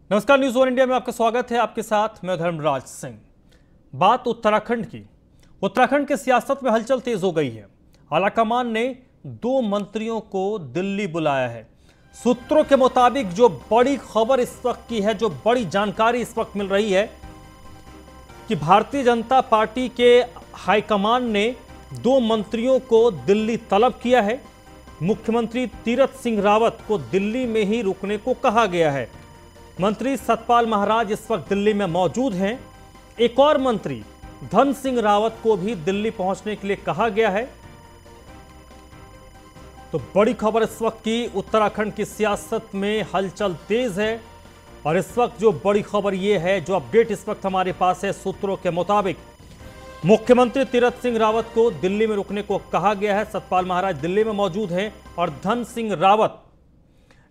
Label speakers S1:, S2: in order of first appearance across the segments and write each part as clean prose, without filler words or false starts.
S1: नमस्कार, news one India में आपका स्वागत है। आपके साथ मैं धर्मराज सिंह। बात उत्तराखंड की। उत्तराखंड के सियासत में हलचल तेज हो गई है। आलाकमान ने 2 मंत्रियों को दिल्ली बुलाया है। सूत्रों के मुताबिक जो बड़ी खबर इस वक्त की है, जो बड़ी जानकारी इस वक्त मिल रही है कि भारतीय जनता पार्टी के हाईकमान ने 2 मंत्रियों को दिल्ली तलब किया है। मुख्यमंत्री तीरथ सिंह रावत को दिल्ली में ही रुकने को कहा गया है। मंत्री सतपाल महाराज इस वक्त दिल्ली में मौजूद हैं। एक और मंत्री धन सिंह रावत को भी दिल्ली पहुंचने के लिए कहा गया है। तो बड़ी खबर इस वक्त की, उत्तराखंड की सियासत में हलचल तेज है। और इस वक्त जो बड़ी खबर यह है, जो अपडेट इस वक्त हमारे पास है, सूत्रों के मुताबिक मुख्यमंत्री तीरथ सिंह रावत को दिल्ली में रुकने को कहा गया है। सतपाल महाराज दिल्ली में मौजूद हैं और धन सिंह रावत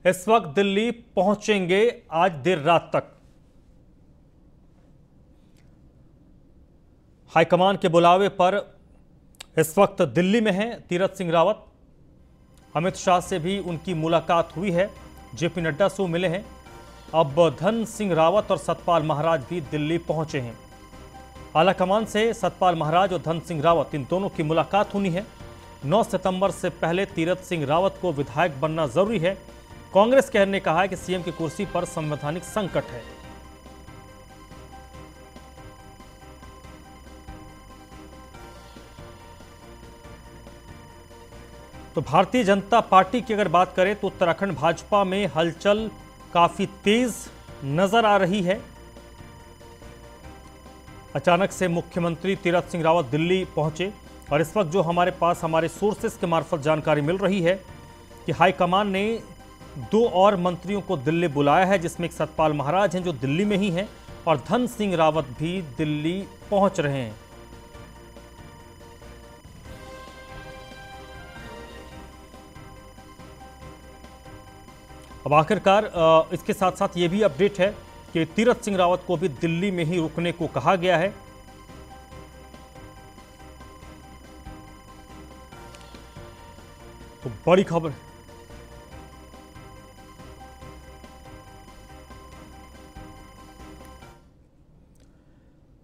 S1: इस वक्त दिल्ली पहुंचेंगे आज देर रात तक। हाईकमान के बुलावे पर इस वक्त दिल्ली में हैं तीरथ सिंह रावत। अमित शाह से भी उनकी मुलाकात हुई है, जेपी नड्डा से वो मिले हैं। अब धन सिंह रावत और सतपाल महाराज भी दिल्ली पहुंचे हैं। आलाकमान से सतपाल महाराज और धन सिंह रावत, इन दोनों की मुलाकात होनी है। 9 सितंबर से पहले तीरथ सिंह रावत को विधायक बनना जरूरी है। कांग्रेस कहर ने कहा है कि सीएम की कुर्सी पर संवैधानिक संकट है। तो भारतीय जनता पार्टी की अगर बात करें तो उत्तराखंड भाजपा में हलचल काफी तेज नजर आ रही है। अचानक से मुख्यमंत्री तीरथ सिंह रावत दिल्ली पहुंचे और इस वक्त जो हमारे पास हमारे सोर्सेस के मार्फत जानकारी मिल रही है कि हाईकमान ने 2 और मंत्रियों को दिल्ली बुलाया है, जिसमें एक सतपाल महाराज हैं जो दिल्ली में ही हैं और धन सिंह रावत भी दिल्ली पहुंच रहे हैं। अब आखिरकार इसके साथ साथ ये भी अपडेट है कि तीरथ सिंह रावत को भी दिल्ली में ही रुकने को कहा गया है। तो बड़ी खबर।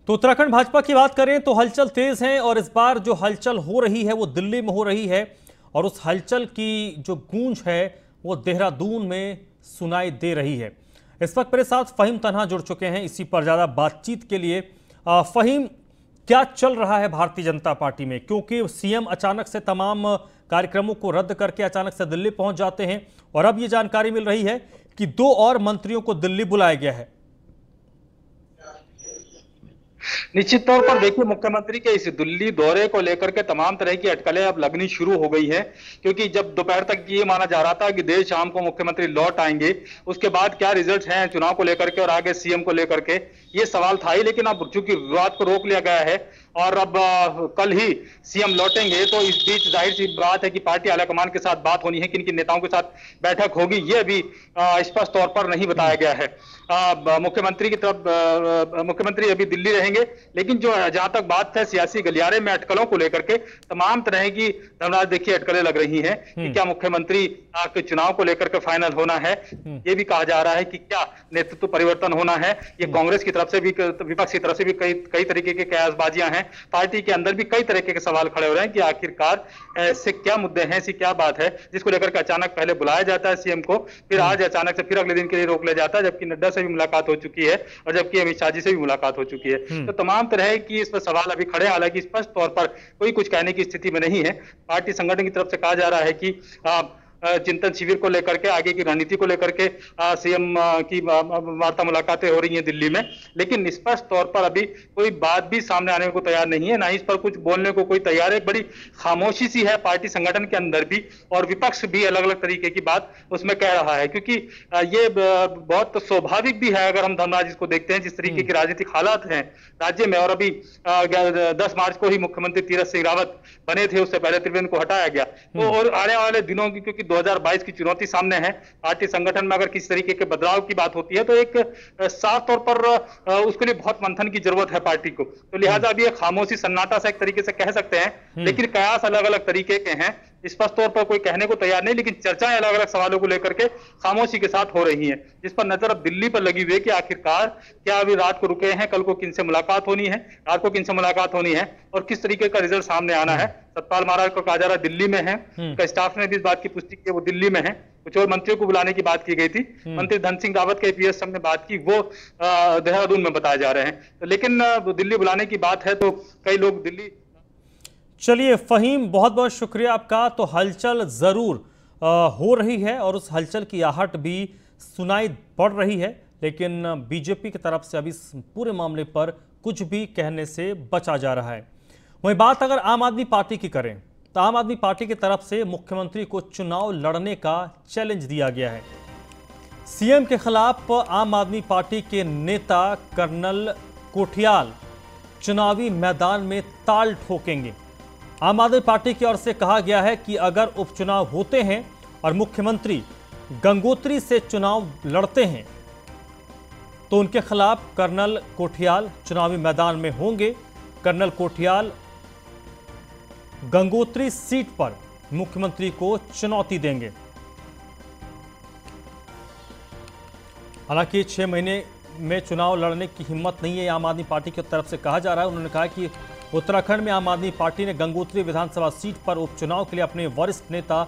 S1: तो उत्तराखंड भाजपा की बात करें तो हलचल तेज है और इस बार जो हलचल हो रही है वो दिल्ली में हो रही है और उस हलचल की जो गूंज है वो देहरादून में सुनाई दे रही है। इस वक्त मेरे साथ फहीम तन्हा जुड़ चुके हैं इसी पर ज़्यादा बातचीत के लिए। फहीम, क्या चल रहा है भारतीय जनता पार्टी में, क्योंकि सीएम अचानक से तमाम कार्यक्रमों को रद्द करके अचानक से दिल्ली पहुंच जाते हैं और अब ये जानकारी मिल रही है कि 2 और मंत्रियों को दिल्ली बुलाया गया है।
S2: निश्चित तौर पर देखिए, मुख्यमंत्री के इस दिल्ली दौरे को लेकर के तमाम तरह की अटकलें अब लगनी शुरू हो गई है, क्योंकि जब दोपहर तक ये माना जा रहा था कि देर शाम को मुख्यमंत्री लौट आएंगे, उसके बाद क्या रिजल्ट हैं चुनाव को लेकर के और आगे सीएम को लेकर के, ये सवाल था ही। लेकिन अब चूंकि विवाद को रोक लिया गया है और अब कल ही सीएम लौटेंगे, तो इस बीच जाहिर सी बात है कि पार्टी आलाकमान के साथ बात होनी है, किन किन नेताओं के साथ बैठक होगी ये अभी स्पष्ट तौर पर नहीं बताया गया है। मुख्यमंत्री की तरफ मुख्यमंत्री अभी दिल्ली रहेंगे, लेकिन जो जहां तक बात है सियासी गलियारे में अटकलों को लेकर के, तमाम तरह की धर्मराज देखिए अटकलें लग रही हैं कि क्या मुख्यमंत्री के चुनाव को लेकर के फाइनल होना है। ये भी कहा जा रहा है कि क्या नेतृत्व परिवर्तन होना है। ये कांग्रेस की तरफ से भी, विपक्ष की तरफ से भी कई तरीके के कयासबाजियां हैं। पार्टी के अंदर भी कई तरीके के सवाल खड़े हो रहे हैं कि आखिरकार ऐसे क्या मुद्दे हैं, ऐसी क्या बात है जिसको लेकर के अचानक पहले बुलाया जाता है सीएम को, फिर आज अचानक से फिर अगले दिन के लिए रोक लिया जाता है, जबकि नड्डा से भी मुलाकात हो चुकी है और जबकि अमित शाह जी से भी मुलाकात हो चुकी है। तो तमाम तरह की इस पर सवाल अभी खड़े, हालांकि स्पष्ट तौर पर कोई कुछ कहने की स्थिति में नहीं है। पार्टी संगठन की तरफ से कहा जा रहा है कि चिंतन शिविर को लेकर के, आगे की रणनीति को लेकर के सीएम की वार्ता मुलाकातें हो रही हैं दिल्ली में, लेकिन स्पष्ट तौर पर अभी कोई बात भी सामने आने को तैयार नहीं है, ना ही इस पर कुछ बोलने को कोई तैयार है। बड़ी खामोशी सी है पार्टी संगठन के अंदर भी, और विपक्ष भी अलग अलग तरीके की बात उसमें कह रहा है, क्योंकि ये बहुत स्वाभाविक भी है। अगर हम धर्मराज इसको देखते हैं, जिस तरीके की राजनीतिक हालात हैं राज्य में, और अभी 10 मार्च को ही मुख्यमंत्री तीरथ सिंह रावत बने थे, उससे पहले त्रिवेंद्र को हटाया गया। तो और आने वाले दिनों की, क्योंकि 2022 की चुनौती सामने है, पार्टी संगठन में अगर किसी तरीके के बदलाव की बात होती है तो एक साफ तौर पर उसके लिए बहुत मंथन की जरूरत है पार्टी को। तो लिहाजा अभी खामोशी सन्नाटा सा एक तरीके से कह सकते हैं, लेकिन कयास अलग अलग तरीके के हैं। स्पष्ट तौर पर कोई कहने को तैयार नहीं, लेकिन चर्चाएं अलग अलग सवालों को लेकर के खामोशी के साथ हो रही हैं, जिस पर नजर अब दिल्ली पर लगी हुई है कि आखिरकार क्या अभी रात को रुके हैं, कल को किनसे मुलाकात होनी है, रात को किनसे मुलाकात होनी है और किस तरीके का रिजल्ट सामने आना है। सतपाल महाराज को कहा जा रहा है दिल्ली में है, उनका स्टाफ ने भी इस बात की पुष्टि की है वो दिल्ली में है। कुछ और मंत्रियों को बुलाने की बात की गई थी, मंत्री धन सिंह रावत के APS हमने बात की, वो देहरादून में बताए जा रहे हैं। तो लेकिन दिल्ली बुलाने की बात है तो कई लोग दिल्ली।
S1: चलिए फहीम, बहुत बहुत शुक्रिया आपका। तो हलचल जरूर हो रही है और उस हलचल की आहट भी सुनाई पड़ रही है, लेकिन बीजेपी की तरफ से अभी इस पूरे मामले पर कुछ भी कहने से बचा जा रहा है। वहीं बात अगर आम आदमी पार्टी की करें तो आम आदमी पार्टी की तरफ से मुख्यमंत्री को चुनाव लड़ने का चैलेंज दिया गया है। सीएम के खिलाफ आम आदमी पार्टी के नेता कर्नल कोठियाल चुनावी मैदान में ताल ठोकेंगे। आम आदमी पार्टी की ओर से कहा गया है कि अगर उपचुनाव होते हैं और मुख्यमंत्री गंगोत्री से चुनाव लड़ते हैं तो उनके खिलाफ कर्नल कोठियाल चुनावी मैदान में होंगे। कर्नल कोठियाल गंगोत्री सीट पर मुख्यमंत्री को चुनौती देंगे। हालांकि 6 महीने में चुनाव लड़ने की हिम्मत नहीं है, आम आदमी पार्टी की तरफ से कहा जा रहा है। उन्होंने कहा कि उत्तराखंड में आम आदमी पार्टी ने गंगोत्री विधानसभा सीट पर उपचुनाव के लिए अपने वरिष्ठ नेता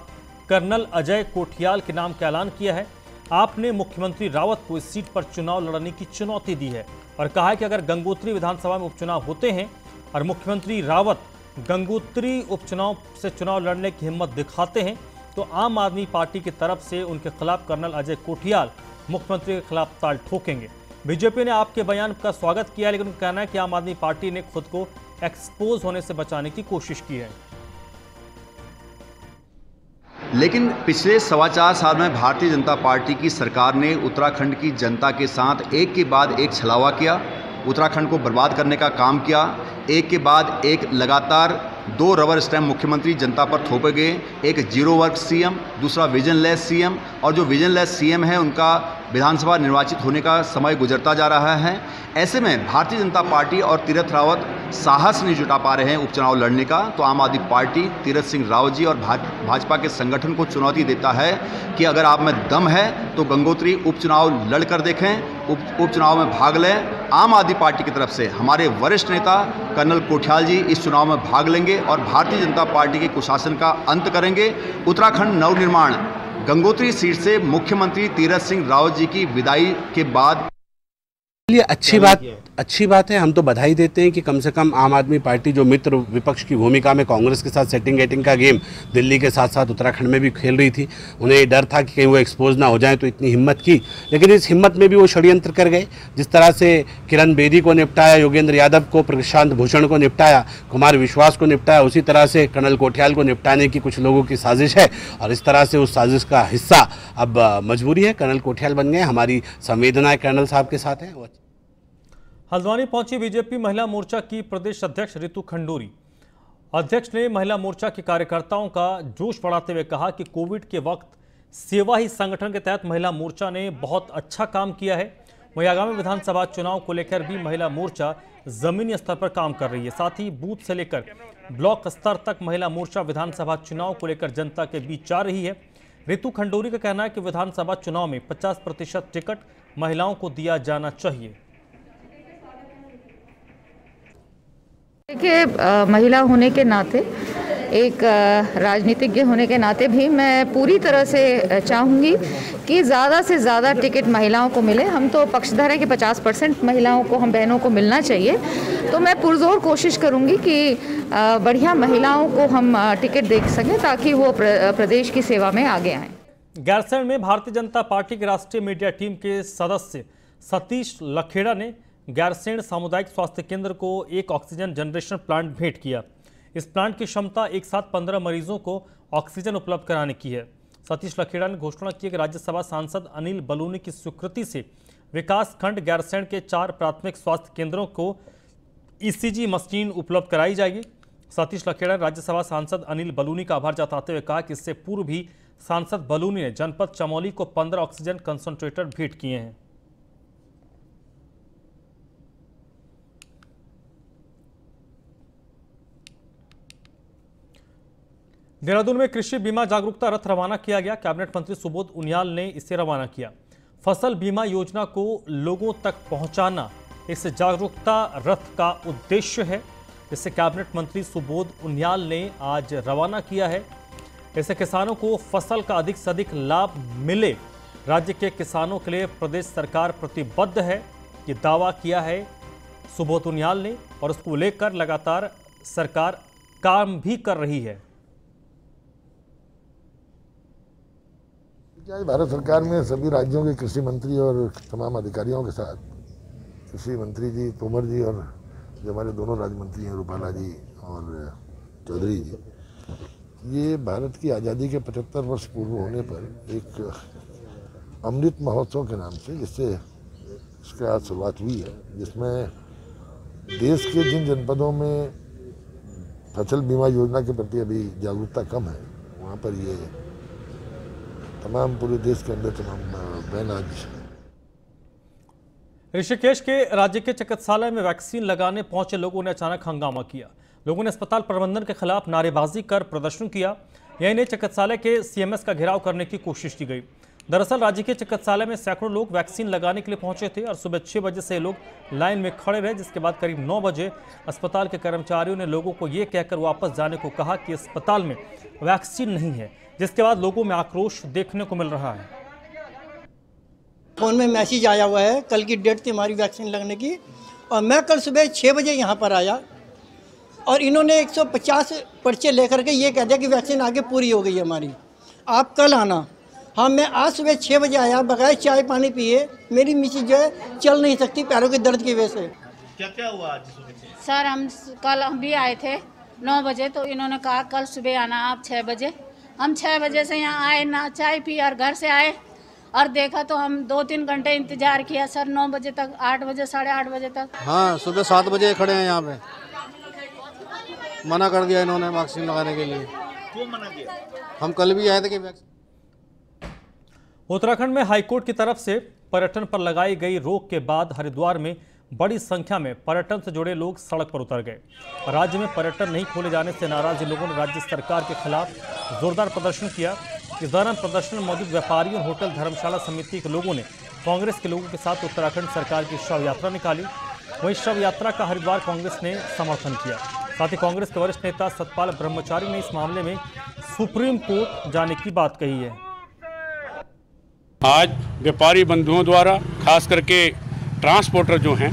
S1: कर्नल अजय कोठियाल के नाम का ऐलान किया है। आपने मुख्यमंत्री रावत को इस सीट पर चुनाव लड़ने की चुनौती दी है और कहा है कि अगर गंगोत्री विधानसभा में उपचुनाव होते हैं और मुख्यमंत्री रावत गंगोत्री उपचुनाव से चुनाव लड़ने की हिम्मत दिखाते हैं तो आम आदमी पार्टी की तरफ से उनके खिलाफ कर्नल अजय कोठियाल मुख्यमंत्री के खिलाफ ताल ठोकेंगे। बीजेपी ने आपके बयान का स्वागत किया, लेकिन उनका कहना है कि आम आदमी पार्टी ने खुद को एक्सपोज होने से बचाने की कोशिश की है।
S3: लेकिन पिछले 4.25 साल में भारतीय जनता पार्टी की सरकार ने उत्तराखंड की जनता के साथ एक के बाद एक छलावा किया, उत्तराखंड को बर्बाद करने का काम किया। एक के बाद एक लगातार 2 रबर स्टैम्प मुख्यमंत्री जनता पर थोपे गए, एक जीरो वर्क सीएम, दूसरा विजनलेस सीएम, और जो विजनलेस सीएम है उनका विधानसभा निर्वाचित होने का समय गुजरता जा रहा है। ऐसे में भारतीय जनता पार्टी और तीरथ रावत साहस नहीं जुटा पा रहे हैं उपचुनाव लड़ने का, तो आम आदमी पार्टी तीरथ सिंह रावत जी और भाजपा के संगठन को चुनौती देता है कि अगर आप में दम है तो गंगोत्री उपचुनाव लड़कर देखें, उपचुनाव में भाग लें। आम आदमी पार्टी की तरफ से हमारे वरिष्ठ नेता कर्नल कोठियाल जी इस चुनाव में भाग लेंगे और भारतीय जनता पार्टी के कुशासन का अंत करेंगे। उत्तराखंड नवनिर्माण गंगोत्री सीट से मुख्यमंत्री तीरथ सिंह रावत जी की विदाई के बाद
S4: ये अच्छी बात है। हम तो बधाई देते हैं कि कम से कम आम आदमी पार्टी जो मित्र विपक्ष की भूमिका में कांग्रेस के साथ सेटिंग गेटिंग का गेम दिल्ली के साथ साथ उत्तराखंड में भी खेल रही थी, उन्हें ये डर था कि कहीं वो एक्सपोज ना हो जाए, तो इतनी हिम्मत की। लेकिन इस हिम्मत में भी वो षड्यंत्र कर गए। जिस तरह से किरण बेदी को निपटाया, योगेंद्र यादव को, प्रशांत भूषण को निपटाया, कुमार विश्वास को निपटाया, उसी तरह से कर्नल कोठियाल को निपटाने की कुछ लोगों की साजिश है और इस तरह से उस साजिश का हिस्सा अब मजबूरी है कर्नल कोठियाल बन गए। हमारी संवेदनाएं कर्नल साहब के साथ हैं।
S1: हल्द्वानी पहुंची बीजेपी महिला मोर्चा की प्रदेश अध्यक्ष रितु खंडूरी। अध्यक्ष ने महिला मोर्चा के कार्यकर्ताओं का जोश बढ़ाते हुए कहा कि कोविड के वक्त सेवा ही संगठन के तहत महिला मोर्चा ने बहुत अच्छा काम किया है। वहीं आगामी विधानसभा चुनाव को लेकर भी महिला मोर्चा जमीनी स्तर पर काम कर रही है। साथ ही बूथ से लेकर ब्लॉक स्तर तक महिला मोर्चा विधानसभा चुनाव को लेकर जनता के बीच जा रही है। रितु खंडूरी का कहना है कि विधानसभा चुनाव में 50% टिकट महिलाओं को दिया जाना चाहिए।
S5: देखिए, महिला होने के नाते, एक राजनीतिज्ञ होने के नाते भी मैं पूरी तरह से चाहूँगी कि ज़्यादा से ज़्यादा टिकट महिलाओं को मिले। हम तो पक्षधर हैं कि 50% महिलाओं को, हम बहनों को मिलना चाहिए, तो मैं पुरजोर कोशिश करूँगी कि बढ़िया महिलाओं को हम टिकट दे सकें ताकि वो प्रदेश की सेवा में आगे आएँ।
S1: गैरसैंण में भारतीय जनता पार्टी की राष्ट्रीय मीडिया टीम के सदस्य सतीश लखेड़ा ने गैरसैंण सामुदायिक स्वास्थ्य केंद्र को एक ऑक्सीजन जनरेशन प्लांट भेंट किया। इस प्लांट की क्षमता एक साथ 15 मरीजों को ऑक्सीजन उपलब्ध कराने की है। सतीश लखेड़ा ने घोषणा की कि राज्यसभा सांसद अनिल बलूनी की स्वीकृति से विकास खंड गैरसैंण के 4 प्राथमिक स्वास्थ्य केंद्रों को ECG मशीन उपलब्ध कराई जाएगी। सतीश लखेड़ा ने राज्यसभा सांसद अनिल बलूनी का आभार जताते हुए कहा कि इससे पूर्व भी सांसद बलूनी ने जनपद चमोली को 15 ऑक्सीजन कंसंट्रेटर भेंट किए हैं। देहरादून में कृषि बीमा जागरूकता रथ रवाना किया गया। कैबिनेट मंत्री सुबोध उनियाल ने इसे रवाना किया। फसल बीमा योजना को लोगों तक पहुंचाना इस जागरूकता रथ का उद्देश्य है। इसे कैबिनेट मंत्री सुबोध उनियाल ने आज रवाना किया है। इससे किसानों को फसल का अधिक से अधिक लाभ मिले। राज्य के किसानों के लिए प्रदेश सरकार प्रतिबद्ध है, ये दावा किया है सुबोध उनियाल ने, और उसको लेकर लगातार सरकार काम भी कर रही है।
S6: भारत सरकार में सभी राज्यों के कृषि मंत्री और तमाम अधिकारियों के साथ कृषि मंत्री जी तोमर जी और जो हमारे दोनों राज्य मंत्री हैं रूपाला जी और चौधरी जी, ये भारत की आज़ादी के 75 वर्ष पूर्व होने पर एक अमृत महोत्सव के नाम से जिससे इसका आज शुरुआत हुई है, जिसमें देश के जिन जनपदों में फसल बीमा योजना के प्रति अभी जागरूकता कम है, वहाँ पर ये तमाम पूरे देश के अंदर तमाम बैन आज।
S1: ऋषिकेश के राज्य के चिकित्सालय में वैक्सीन लगाने पहुंचे लोगों ने अचानक हंगामा किया। लोगों ने अस्पताल प्रबंधन के खिलाफ नारेबाजी कर प्रदर्शन किया। यही नहीं, चिकित्सालय के सीएमएस का घेराव करने की कोशिश की गई। दरअसल राज्य के चिकित्सालय में सैकड़ों लोग वैक्सीन लगाने के लिए पहुंचे थे और सुबह 6 बजे से लोग लाइन में खड़े रहे, जिसके बाद करीब 9 बजे अस्पताल के कर्मचारियों ने लोगों को ये कहकर वापस जाने को कहा कि अस्पताल में वैक्सीन नहीं है, जिसके बाद लोगों में आक्रोश देखने को मिल रहा है।
S7: फोन में मैसेज आया हुआ है, कल की डेट थी हमारी वैक्सीन लगने की, और मैं कल सुबह 6 बजे यहाँ पर आया और इन्होंने 150 पर्चे लेकर के ये कह दिया कि वैक्सीन आगे पूरी हो गई है हमारी, आप कल आना। हाँ, मैं आज सुबह 6 बजे आया, बगैर चाय पानी पिए मेरी मिसेज जो है चल नहीं सकती पैरों के दर्द की वजह से।
S8: क्या क्या हुआ आज सुबह?
S9: सर हम भी आए थे 9 बजे, तो इन्होंने कहा कल सुबह आना आप 6 बजे। हम 6 बजे से यहाँ आए, ना चाय पी और घर से आए और देखा तो हम 2-3 घंटे इंतजार किया सर, 9 बजे तक, 8 बजे, 8:30 बजे तक।
S10: हाँ, सुबह 7 बजे खड़े हैं यहाँ पे, मना कर दिया इन्होंने वैक्सीन लगाने के लिए।
S8: क्यों मना किया?
S10: हम कल भी आए थे कि वैक्सीन।
S1: उत्तराखंड में हाईकोर्ट की तरफ से पर्यटन पर लगाई गई रोक के बाद हरिद्वार में बड़ी संख्या में पर्यटन से जुड़े लोग सड़क पर उतर गए। राज्य में पर्यटन नहीं खोले जाने से नाराज लोगों ने राज्य सरकार के खिलाफ जोरदार प्रदर्शन किया। इस दौरान प्रदर्शन में मौजूद व्यापारियों, होटल, धर्मशाला समिति के लोगों ने कांग्रेस के लोगों के साथ उत्तराखंड सरकार की शव यात्रा निकाली। वहीं शव यात्रा का हरिद्वार कांग्रेस ने समर्थन किया। साथ ही कांग्रेस के वरिष्ठ नेता सतपाल ब्रह्मचारी ने इस मामले में सुप्रीम कोर्ट जाने की बात कही है।
S11: आज व्यापारी बंधुओं द्वारा खास करके ट्रांसपोर्टर जो हैं,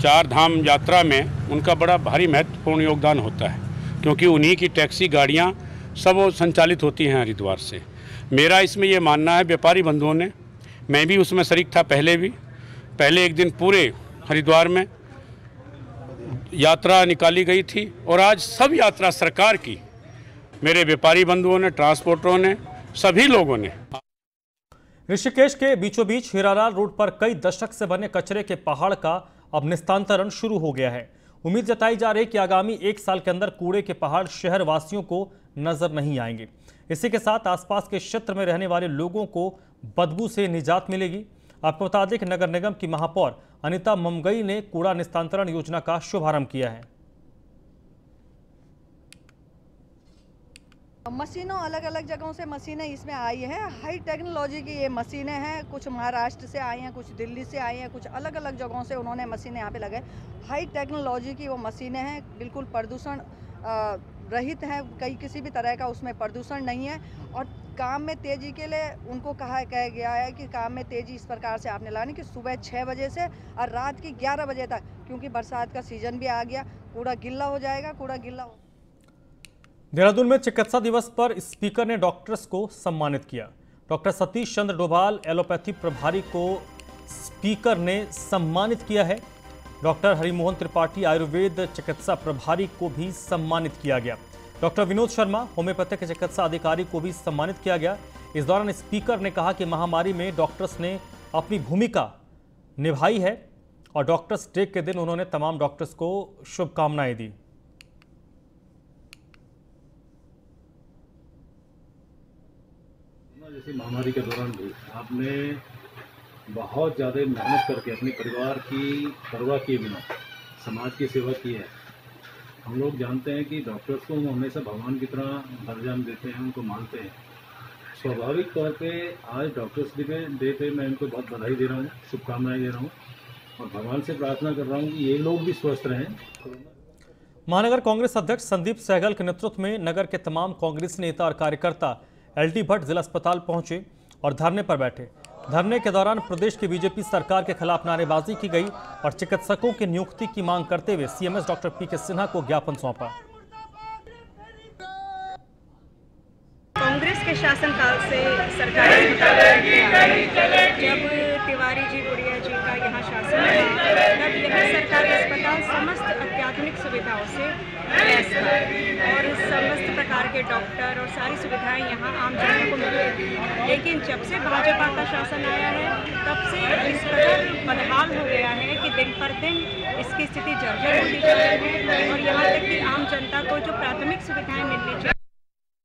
S11: 4 धाम यात्रा में उनका बड़ा भारी महत्वपूर्ण योगदान होता है, क्योंकि उन्हीं की टैक्सी गाड़ियां सब संचालित होती हैं हरिद्वार से। मेरा इसमें ये मानना है, व्यापारी बंधुओं ने, मैं भी उसमें शरीक था पहले एक दिन पूरे हरिद्वार में यात्रा निकाली गई थी और आज सब यात्रा सरकार की मेरे व्यापारी बंधुओं ने, ट्रांसपोर्टरों ने, सभी लोगों ने।
S1: ऋषिकेश के बीचों बीच हीरालाल रोड पर कई दशक से बने कचरे के पहाड़ का अब निस्तांतरण शुरू हो गया है। उम्मीद जताई जा रही है कि आगामी 1 साल के अंदर कूड़े के पहाड़ शहर वासियों को नजर नहीं आएंगे। इसी के साथ आसपास के क्षेत्र में रहने वाले लोगों को बदबू से निजात मिलेगी। आपको बता दें कि नगर निगम की महापौर अनिता ममगई ने कूड़ा निस्तांतरण योजना का शुभारंभ किया है।
S12: मशीनों अलग अलग जगहों से मशीनें इसमें आई हैं, हाई टेक्नोलॉजी की ये मशीनें हैं। कुछ महाराष्ट्र से आई हैं, कुछ दिल्ली से आई हैं, कुछ अलग अलग जगहों से उन्होंने मशीनें यहाँ पे लगाई। हाई टेक्नोलॉजी की वो मशीनें हैं, बिल्कुल प्रदूषण रहित हैं, किसी भी तरह का उसमें प्रदूषण नहीं है। और काम में तेज़ी के लिए उनको कहा गया है कि काम में तेज़ी इस प्रकार से आपने लानी कि सुबह 6 बजे से और रात की 11 बजे तक, क्योंकि बरसात का सीजन भी आ गया, कूड़ा गिल्ला हो जाएगा, कूड़ा गिल्ला हो।
S1: देहरादून में चिकित्सा दिवस पर स्पीकर ने डॉक्टर्स को सम्मानित किया। डॉक्टर सतीश चंद्र डोभाल एलोपैथी प्रभारी को स्पीकर ने सम्मानित किया है। डॉक्टर हरिमोहन त्रिपाठी आयुर्वेद चिकित्सा प्रभारी को भी सम्मानित किया गया। डॉक्टर विनोद शर्मा होम्योपैथिक चिकित्सा अधिकारी को भी सम्मानित किया गया। इस दौरान स्पीकर ने कहा कि महामारी में डॉक्टर्स ने अपनी भूमिका निभाई है और डॉक्टर्स डे के दिन उन्होंने तमाम डॉक्टर्स को शुभकामनाएं दी।
S13: जैसे महामारी के दौरान भी आपने बहुत ज़्यादा मेहनत करके अपने परिवार की परवाह किए बिना समाज की सेवा की है। हम लोग जानते हैं कि डॉक्टर्स को हम हमेशा भगवान की तरह दर्जा देते हैं, उनको मानते हैं। स्वाभाविक तौर पे आज डॉक्टर्स डे पे मैं इनको बहुत बधाई दे रहा हूँ, शुभकामनाएं दे रहा हूँ और भगवान से प्रार्थना कर रहा हूँ कि ये लोग भी स्वस्थ रहें।
S1: महानगर कांग्रेस अध्यक्ष संदीप सहगल के नेतृत्व में नगर के तमाम कांग्रेस नेता और कार्यकर्ता एलटी भट्ट जिला अस्पताल पहुंचे और धरने पर बैठे। धरने के दौरान प्रदेश की बीजेपी सरकार के खिलाफ नारेबाजी की गई और चिकित्सकों की नियुक्ति की मांग करते हुए सीएमएस डॉक्टर पीके सिन्हा को ज्ञापन सौंपा।
S14: कांग्रेस के शासनकाल से सरकारी जब तिवारी जी गुड़िया जी का यहाँ शासन था, तब यह सरकारी अस्पताल समस्त अत्याधुनिक सुविधाओं से लैस था और समस्त प्रकार के डॉक्टर और सारी सुविधाएं यहाँ आम जनता को मिलती थी। लेकिन जब से भाजपा का शासन आया है, तब से इस कदर बदहाल हो गया है कि दिन पर दिन इसकी स्थिति जर्जर होती जा रही है और यहाँ तक कि आम जनता को जो प्राथमिक सुविधाएं मिलनी चाहिए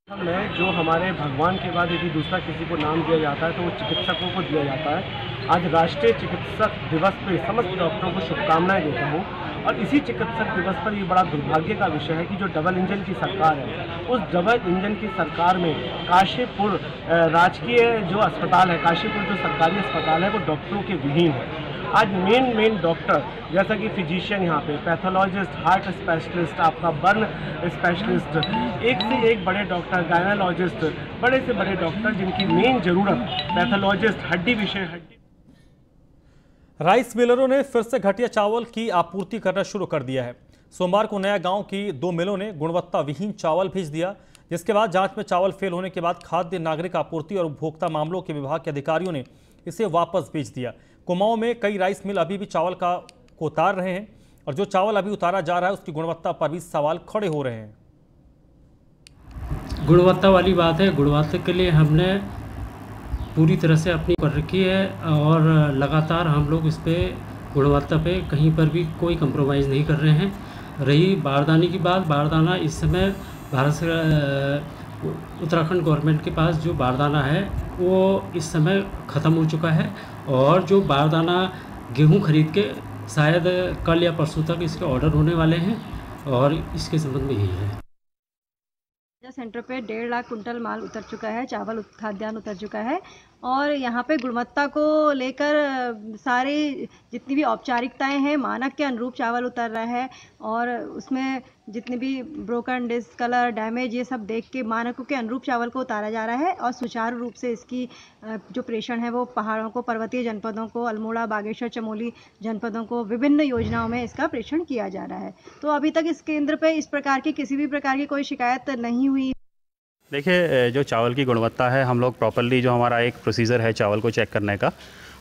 S15: में जो हमारे भगवान के बाद यदि दूसरा किसी को नाम दिया जाता है तो वो चिकित्सकों को दिया जाता है। आज राष्ट्रीय चिकित्सक दिवस पर समस्त डॉक्टरों को शुभकामनाएं देता हूँ और इसी चिकित्सक दिवस पर ये बड़ा दुर्भाग्य का विषय है कि जो डबल इंजन की सरकार है, उस डबल इंजन की सरकार में काशीपुर राजकीय जो अस्पताल है, काशीपुर जो सरकारी अस्पताल है, वो डॉक्टरों के विहीन है। आज मेन डॉक्टर जैसा कि फिजिशियन यहाँ पे, पैथोलॉजिस्ट, हार्ट स्पेशलिस्ट, आपका बर्न स्पेशलिस्ट, एक से एक बड़े डॉक्टर, गायनोलॉजिस्ट, बड़े से बड़े डॉक्टर जिनकी मेन जरूरत पैथोलॉजिस्ट, हड्डी विशेषज्ञ।
S1: राइस मिलरों ने फिर से घटिया चावल की आपूर्ति करना शुरू कर दिया है। सोमवार को नया गांव की 2 मिलों ने गुणवत्ता विहीन चावल भेज दिया, जिसके बाद जांच में चावल फेल होने के बाद खाद्य नागरिक आपूर्ति और उपभोक्ता मामलों के विभाग के अधिकारियों ने इसे वापस भेज दिया। कुमाऊं में कई राइस मिल अभी भी चावल को उतार रहे हैं और जो चावल अभी उतारा जा रहा है उसकी गुणवत्ता पर भी सवाल खड़े हो रहे हैं।
S16: गुणवत्ता वाली बात है, गुणवत्ता के लिए हमने पूरी तरह से अपनी कर रखी है और लगातार हम लोग इस पे गुणवत्ता पे कहीं पर भी कोई कंप्रोमाइज़ नहीं कर रहे हैं। रही बारदाने की बात, बारदाना इस समय भारत से उत्तराखंड गवर्नमेंट के पास जो बारदाना है वो इस समय ख़त्म हो चुका है और जो बारदाना गेहूं खरीद के शायद कल या परसों तक इसके ऑर्डर होने वाले हैं और इसके संबंध में यही है।
S14: सेंटर पे 1.5 लाख कुंटल माल उतर चुका है, चावल खाद्यान्न उतर चुका है और यहाँ पे गुणवत्ता को लेकर सारी जितनी भी औपचारिकताएं हैं, मानक के अनुरूप चावल उतर रहा है और उसमें जितने भी ब्रोकन, डिसकलर, डैमेज, ये सब देख के मानकों के अनुरूप चावल को उतारा जा रहा है और सुचारू रूप से इसकी जो प्रेषण है वो पहाड़ों को, पर्वतीय जनपदों को, अल्मोड़ा, बागेश्वर, चमोली जनपदों को विभिन्न योजनाओं में इसका प्रेषण किया जा रहा है। तो अभी तक इस केंद्र पे इस प्रकार की किसी भी प्रकार की कोई शिकायत नहीं हुई।
S17: देखिए, जो चावल की गुणवत्ता है, हम लोग प्रॉपर्ली जो हमारा एक प्रोसीजर है चावल को चेक करने का,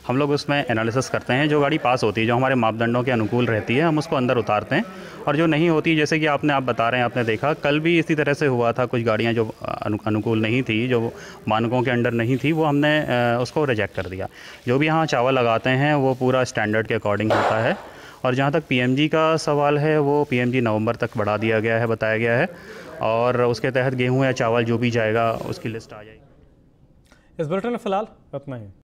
S17: हम लोग उसमें एनालिसिस करते हैं। जो गाड़ी पास होती है, जो हमारे मापदंडों के अनुकूल रहती है, हम उसको अंदर उतारते हैं और जो नहीं होती, जैसे कि आप बता रहे हैं, आपने देखा कल भी इसी तरह से हुआ था। कुछ गाड़ियां जो अनुकूल नहीं थी, जो मानकों के अंडर नहीं थी, वो हमने उसको रिजेक्ट कर दिया। जो भी यहाँ चावल लगाते हैं वो पूरा स्टैंडर्ड के अकॉर्डिंग होता है। और जहाँ तक पीएमजी का सवाल है, वो पीएमजी नवंबर तक बढ़ा दिया गया है, बताया गया है और उसके तहत गेहूं या चावल जो भी जाएगा उसकी लिस्ट आ जाएगी।
S1: इस बुलेटिन में फिलहाल इतना ही।